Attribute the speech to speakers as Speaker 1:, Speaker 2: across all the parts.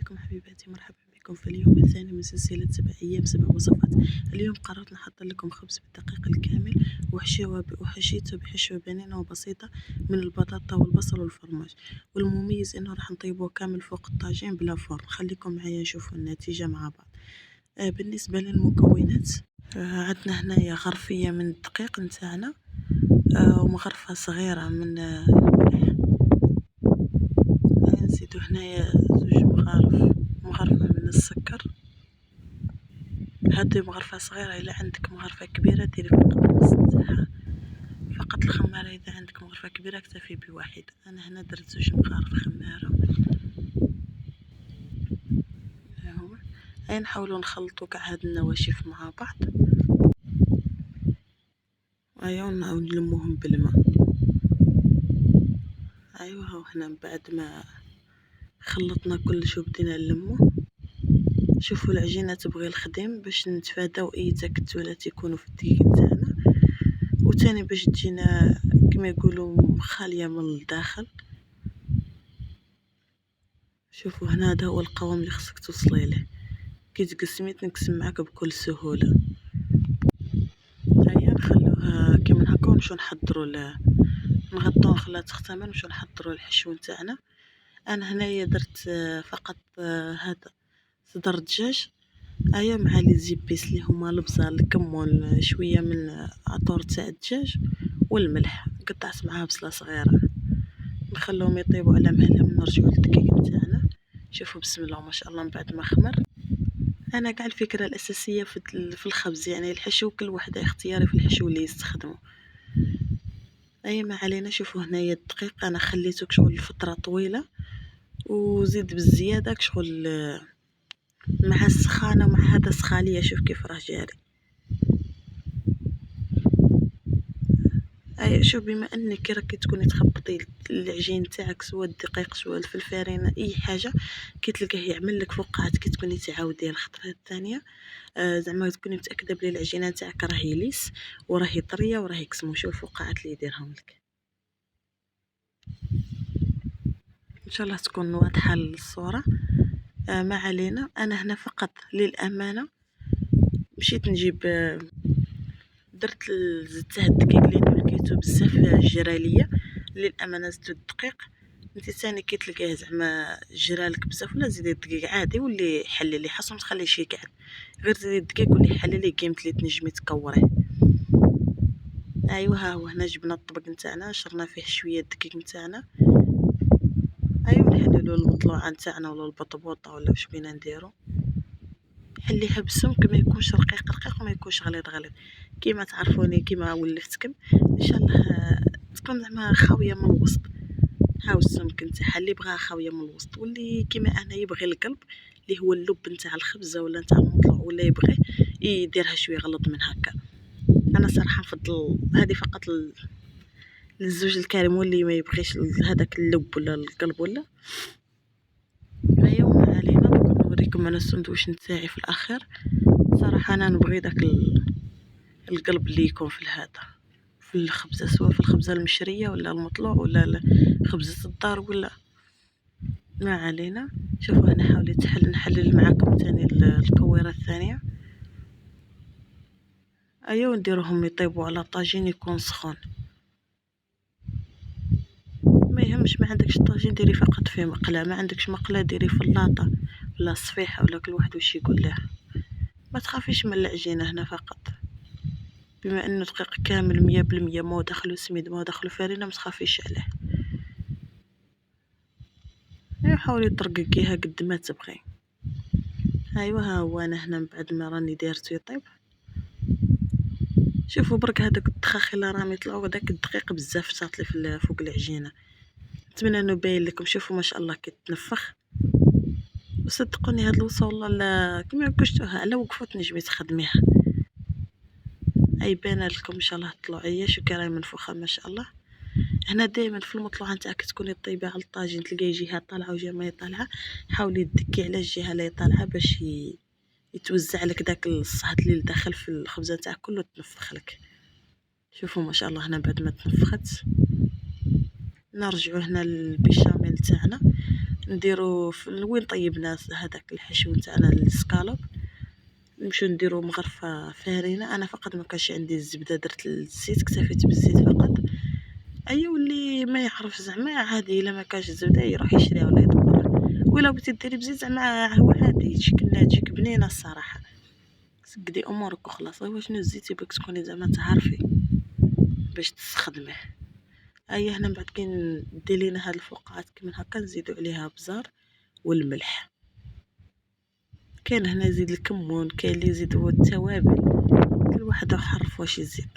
Speaker 1: عليكم حبيباتي، مرحبا بكم في اليوم الثاني من سلسلة 7 أيام 7 وصفات. اليوم قررت نحضر لكم خبز بالدقيق الكامل وحشيته بحشوة بنينة وبسيطة من البطاطا والبصل والفرماج، والمميز انه راح نطيبوه كامل فوق الطاجين بلا فرن. خليكم معايا نشوفوا النتيجة مع بعض. بالنسبة للمكونات، عندنا هنايا غرفية من الدقيق نتاعنا، ومغرفة صغيرة من الملح. نزيدو هنايا زوج مغرفة من السكر. هادي مغرفة صغيرة، إلا عندك مغرفة كبيرة ديري فقط النص نتاعها. فقط الخمارة إذا عندك مغرفة كبيرة اكتفي بواحد. أنا هنا درت زوج مغارف خمارة. هاهو نحاولو نخلطو قاع هاد النواشف مع بعض. أيوا ونعاود نلموهم بالماء. أيوا هاو هنا من بعد ما خلطنا كلش وبدينا نلموه. شوفوا العجينة تبغي الخدم باش نتفاداو اي تكتلات يكونوا في الدقيق نتاعنا، وثاني باش تجينا كما يقولوا خالية من الداخل. شوفوا هنا هذا هو القوام اللي خصك توصلي له، كي تقسمي تنقسم معاك بكل سهولة. هيا نخلوها كيما هكا ونمشيو نحضروا نغطو نخليها تختمر ونمشيو نحضروا الحشو نتاعنا. انا هنايا درت فقط هذا صدر دجاج، ايا مع لي زيبيس اللي هما البصل الكمون شويه من عطور تاع الدجاج والملح. قطعت معاها بصله صغيره، نخلوهم يطيبوا على مهلهم. نرجعوا للدقيق نتاعنا. شوفوا بسم الله ما شاء الله من بعد ما خمر. انا كاع الفكره الاساسيه في الخبز، يعني الحشو كل واحد اختياري في الحشو اللي يستخدمه. اي ما علينا. شوفوا هنايا الدقيق انا خليته كشغل فتره طويله، وزيد بالزياده كشغل مع السخانه ومع هذا سخاليه. شوف كيف راه جاري. اي شوف، بما انك راكي تكوني تخبطي العجين تاعك سواء الدقيق سواء في الفارينه اي حاجه، كي تلقاه يعمل لك فقاعات كي تكوني تعاوديه الخطره الثانيه، زعما تكوني متاكده بلي العجينه تاعك راهي ليس وراهي طريه وراهي كسمو. شوف الفقاعات اللي يديرهم لك، ان شاء الله تكون واضحه الصوره. ما علينا. انا هنا فقط للامانه مشيت نجيب درت زدته الدقيق لانه لقيتو بزاف جراليه. للامانه زدت الدقيق. انت ثاني كي تلقاه زعما جرالك بزاف ولا زيدي الدقيق عادي واللي يحلل اللي حصل ما تخليش يقعد، غير زيدي الدقيق واللي يحلل قيمت لي تنجمي تكوريه. ايوا ها هو هنا جبنا الطبق نتاعنا، شرنا فيه شويه الدقيق نتاعنا. ايوا نحللو المطلوعه نتاعنا ولا البطبوطه ولا واش بينا نديرو. حليها بالسمك، ما يكونش رقيق رقيق وما يكونش غليظ غليظ. كيما تعرفوني كيما ولفتكم ان شاء الله تكون زعما خاويه من الوسط. هاو السمك نتاعها اللي بغاها خاويه من الوسط، واللي كيما انا يبغي القلب اللي هو اللب نتاع الخبزه ولا نتاع المطلوع ولا يبغي يديرها شويه غلط من هكا. انا صراحه نفضل هذه فقط للزوج الكريم واللي ما يبغيش هذاك اللب ولا القلب ولا. ايوا ما علينا. دوك نوريكم انا السندويش نتاعي في الاخير. صراحه انا نبغي داك القلب اللي يكون في هذا في الخبزه، سواء في الخبزه المشريه ولا المطلوع ولا خبزه الدار ولا. ما علينا. شوفوا انا حاولت نحلل معاكم تاني الكويره الثانيه. ايوا نديروهم يطيبوا على طاجين يكون سخون. ما يهمش ما عندكش طاجين ديري فقط فيه مقله، ما عندكش مقله ديري في اللاطه ولا الصفيحه ولا كل واحد واش يقول له. ما تخافيش من العجينه هنا فقط، بما انه دقيق كامل 100% ما دخلو سميد ما دخلو فارينه، ما تخافيش عليه. حاولي ترققيها قد ما تبغي. ايوا ها هو انا هنا من بعد ما راني ديرتو يطيب. شوفوا برك هذاك الدخاخ اللي راهم يطلعوا داك الدقيق بزاف شاطلي في فوق العجينه. نتمنى انه باين لكم. شوفوا ما شاء الله كي تنفخ. وصدقوني هاد الوصول لا كيما كشتوها على وقفوا تنجمي تخدميها. اي باينه لكم ان شاء الله طلوعيه. شو كي راهي منفوخه ما شاء الله. هنا دائما في المطلوعه نتاعك تكوني طيبه على الطاجين تلقاي جهه طالعه وجهه ما طالعه، حاولي تدكي على الجهه اللي طالعه باش يتوزع لك داك الصهد اللي داخل في الخبزه نتاعك كله تنفخ لك. شوفوا ما شاء الله هنا بعد ما تنفخت نرجعوا هنا للبيشاميل تاعنا. نديرو وين طيبنا هذاك الحشو نتاعنا السكالوب، نمشيو نديرو مغرفة فارينة. انا فقط ما كانش عندي الزبدة، درت الزيت، اكتفيت بالزيت فقط. اي واللي ما يعرف زعما عادي، الا ما كانش الزبدة يروح يشريها ولا يدبرها، ولا بغيتي ديري بزيت زعما هو عادي، تجيك بنينة الصراحة. سقدي امورك وخلاص. هو شنو الزيت يبغيك تكوني زعما تعرفي باش تستخدميه. ايا هنا من بعد كي ندير لينا هاد الفقاعات كيما هكا نزيدو عليها بزار والملح. كاين هنا يزيد الكمون، كاين اللي يزيد هو التوابل، كل واحد حرف واش يزيد.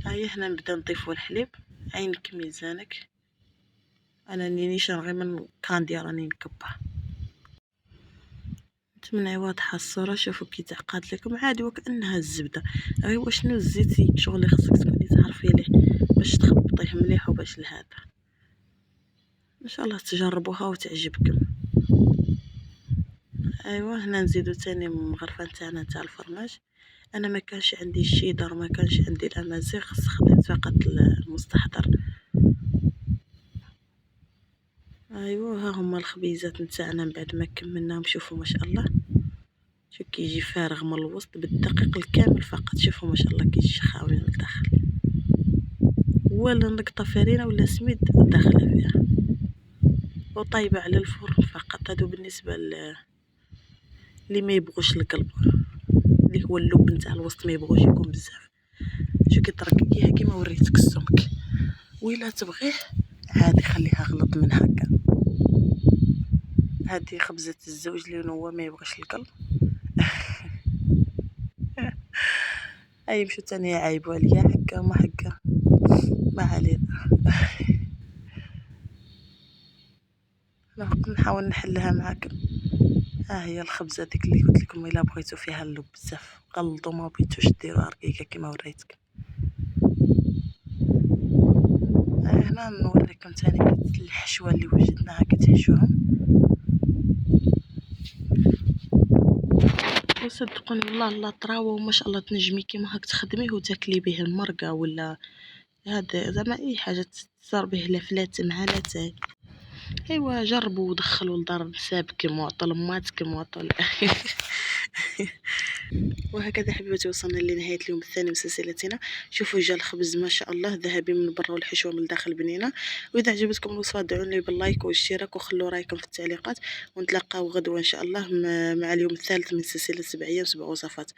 Speaker 1: هيا هنا نبدا نضيفو الحليب، عينك ميزانك. انا نيشان غير من كاندي راني نكبه. نتمنى واضحه الصوره. شوفوا كي تعقد لكم عادي وكانها الزبده. غير شنو الزيت شغل خصك تكوني تعرفي ليه باش تخبطيه مليح وباش لهذا. ان شاء الله تجربوها وتعجبكم. ايوا هنا نزيدو تاني مغرفه نتاعنا نتاع الفرماج. انا ما كانش عندي الشيدر، ما كانش عندي الامازيغ، استخدمت فقط المستحضر. ايوا ها هما الخبيزات نتاعنا من بعد ما كملناهم. شوفوا ما شاء الله، شوف كيجي فارغ من الوسط بالدقيق الكامل فقط. شوفوا ما شاء الله كيجي خاوي من الداخل، ولا نقطه فرينه ولا سميد داخله فيها، وطايبه على الفرن فقط. هادو بالنسبه اللي ما يبغوش القلب، اللي هو اللب نتاع الوسط ما يبغوش يكون بزاف. شو كترككيها كيما وريتك السمك، وإلا تبغيه عادي خليها غلط من هكا. هذه خبزة الزوج اللي هو ما يبغيش القلب. اي مشو تاني يعايبوا عليا هكا ما هكا، ما علينا. نحاول نحلها معاكم. ها هي الخبزه ديك اللي قلت لكم الا بغيتو فيها اللب بزاف غلطوا، ما بغيتوش ديروها رقيقه كيما وريتكم. هنا نوريكم تاني الحشوه اللي وجدناها كتحشوهم. وصدقوني والله لا طراوه وما شاء الله تنجمي كيما هاك تخدميه وتاكلي به المرقه ولا هذا زعما اي حاجه تصار به لافلات مع لاتاي. ايوا جربوا ودخلوا لدار نسابكم وعطوا لماتكم وعطوا وهكذا حبيبتي وصلنا لنهاية اليوم الثاني من سلسلتنا. شوفوا جا الخبز ما شاء الله ذهبي من برا والحشوة من الداخل بنينة. وإذا عجبتكم الوصفة دعوني باللايك والاشتراك وخلوا رايكم في التعليقات، ونتلاقاو غدوة إن شاء الله مع اليوم الثالث من سلسلة 7 أيام 7 وصفات.